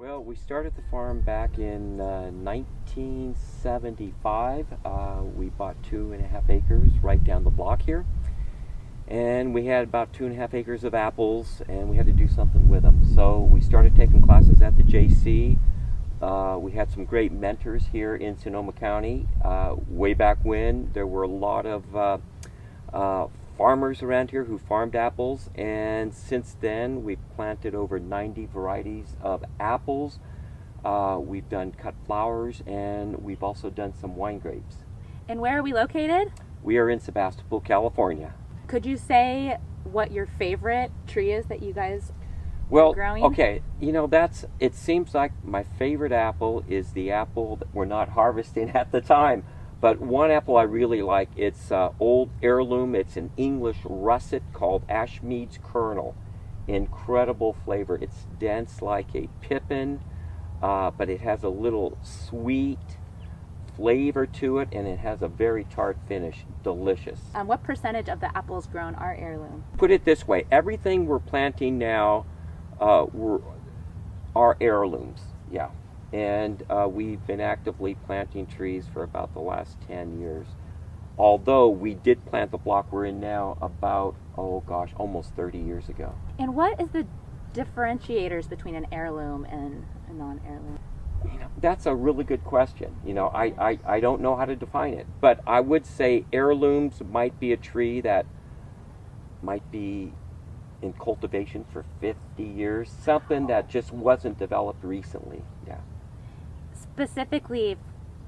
Well, we started the farm back in 1975. We bought 2.5 acres right down the block here. And we had about 2.5 acres of apples, and we had to do something with them. So we started taking classes at the JC. We had some great mentors here in Sonoma County. Way back when, there were a lot of farmers around here who farmed apples, and since then we've planted over 90 varieties of apples. We've done cut flowers, and we've also done some wine grapes. And where are we located? We are in Sebastopol, California. Could you say what your favorite tree is that you guys Well, growing? okay, it seems like my favorite apple is the apple that we're not harvesting at the time. But one apple I really like, it's old heirloom. It's an English russet called Ashmead's Kernel. Incredible flavor. It's dense like a pippin, but it has a little sweet flavor to it, and it has a very tart finish. Delicious. What percentage of the apples grown are heirloom? Put it this way, everything we're planting now are heirlooms, yeah. And we've been actively planting trees for about the last 10 years. Although we did plant the block we're in now about, almost 30 years ago. And what is the differentiators between an heirloom and a non-heirloom? That's a really good question. I don't know how to define it. But I would say heirlooms might be a tree that might be in cultivation for 50 years. Something that just wasn't developed recently, yeah. Specifically,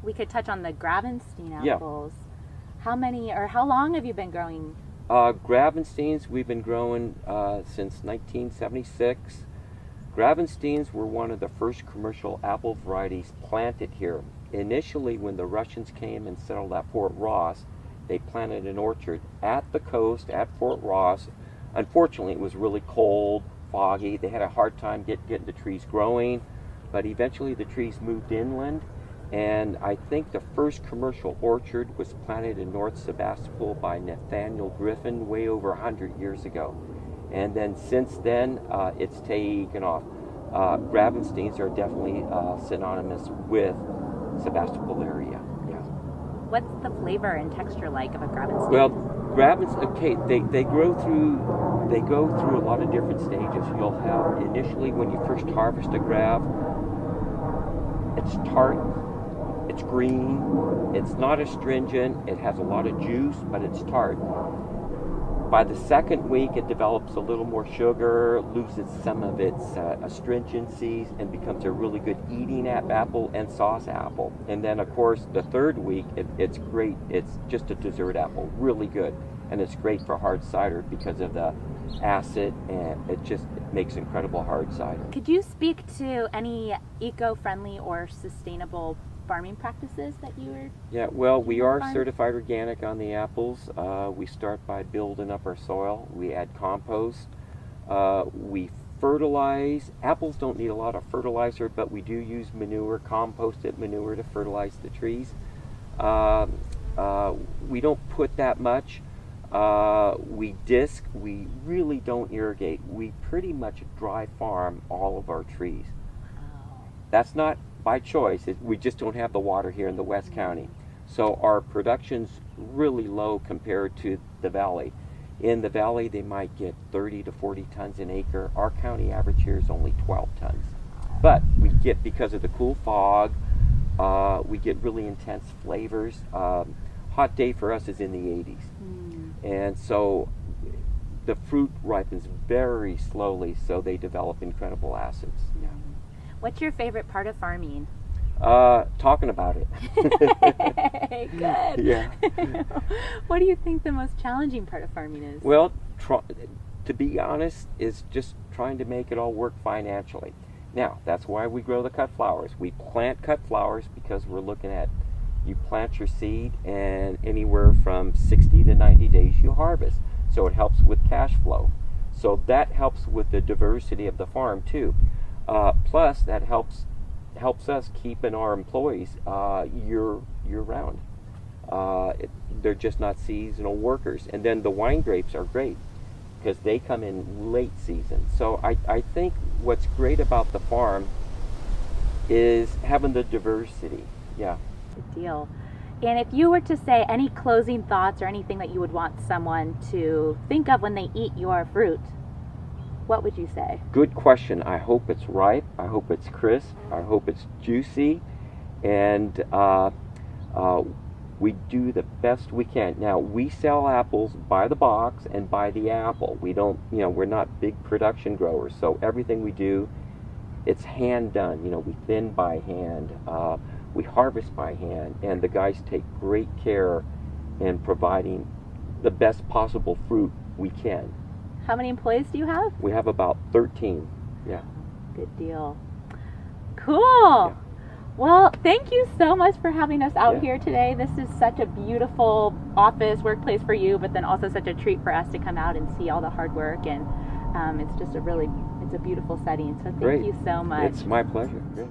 we could touch on the Gravenstein Yeah. apples. How long have you been growing? Gravensteins we've been growing since 1976. Gravensteins were one of the first commercial apple varieties planted here. Initially, when the Russians came and settled at Fort Ross, they planted an orchard at the coast at Fort Ross. Unfortunately, it was really cold, foggy. They had a hard time getting the trees growing, but eventually the trees moved inland, and I think the first commercial orchard was planted in North Sebastopol by Nathaniel Griffin way over 100 years ago. And then since then, it's taken off. Gravensteins are definitely synonymous with Sebastopol area, yeah. What's the flavor and texture like of a Gravenstein? Well, they go through a lot of different stages. You'll have initially when you first harvest a Grav, it's tart, it's green, it's not astringent, it has a lot of juice, but it's tart. By the second week, it develops a little more sugar, loses some of its astringencies, and becomes a really good eating apple and sauce apple. And then, of course, the third week, it's great. It's just a dessert apple, really good. And it's great for hard cider because of the acid, and it makes incredible hard cider. Could you speak to any eco-friendly or sustainable farming practices that you were? Yeah, well, we are certified organic on the apples. We start by building up our soil. We add compost. We fertilize. Apples don't need a lot of fertilizer, but we do use manure, composted manure, to fertilize the trees. We don't put that much. We disc. We really don't irrigate. We pretty much dry farm all of our trees. Wow. That's not by choice. We just don't have the water here in the West County. So our production's really low compared to the valley. In the valley, they might get 30 to 40 tons an acre. Our county average here is only 12 tons. But we get, because of the cool fog, we get really intense flavors. Hot day for us is in the 80s. And so the fruit ripens very slowly, so they develop incredible acids. Yeah. What's your favorite part of farming? Talking about it. Good. Yeah. What do you think the most challenging part of farming is? Well, to be honest, is just trying to make it all work financially. Now, that's why we grow the cut flowers. We plant cut flowers because we're looking at, you plant your seed, and anywhere from 60 to 90 days you harvest. So it helps with cash flow. So that helps with the diversity of the farm too. Plus, that helps us keeping our employees year round. They're just not seasonal workers. And then the wine grapes are great because they come in late season. So I think what's great about the farm is having the diversity. Yeah. Good deal. And if you were to say any closing thoughts or anything that you would want someone to think of when they eat your fruit, what would you say? Good question. I hope it's ripe. I hope it's crisp. I hope it's juicy. And we do the best we can. Now, we sell apples by the box and by the apple. We don't, we're not big production growers. So everything we do, it's hand done. We thin by hand. We harvest by hand. And the guys take great care in providing the best possible fruit we can. How many employees do you have? We have about 13. Yeah. Good deal. Cool. Yeah. Well, thank you so much for having us out Yeah. here today. This is such a beautiful office, workplace for you, but then also such a treat for us to come out and see all the hard work. And it's just it's a beautiful setting. So thank Great. you so much. It's my pleasure. Great.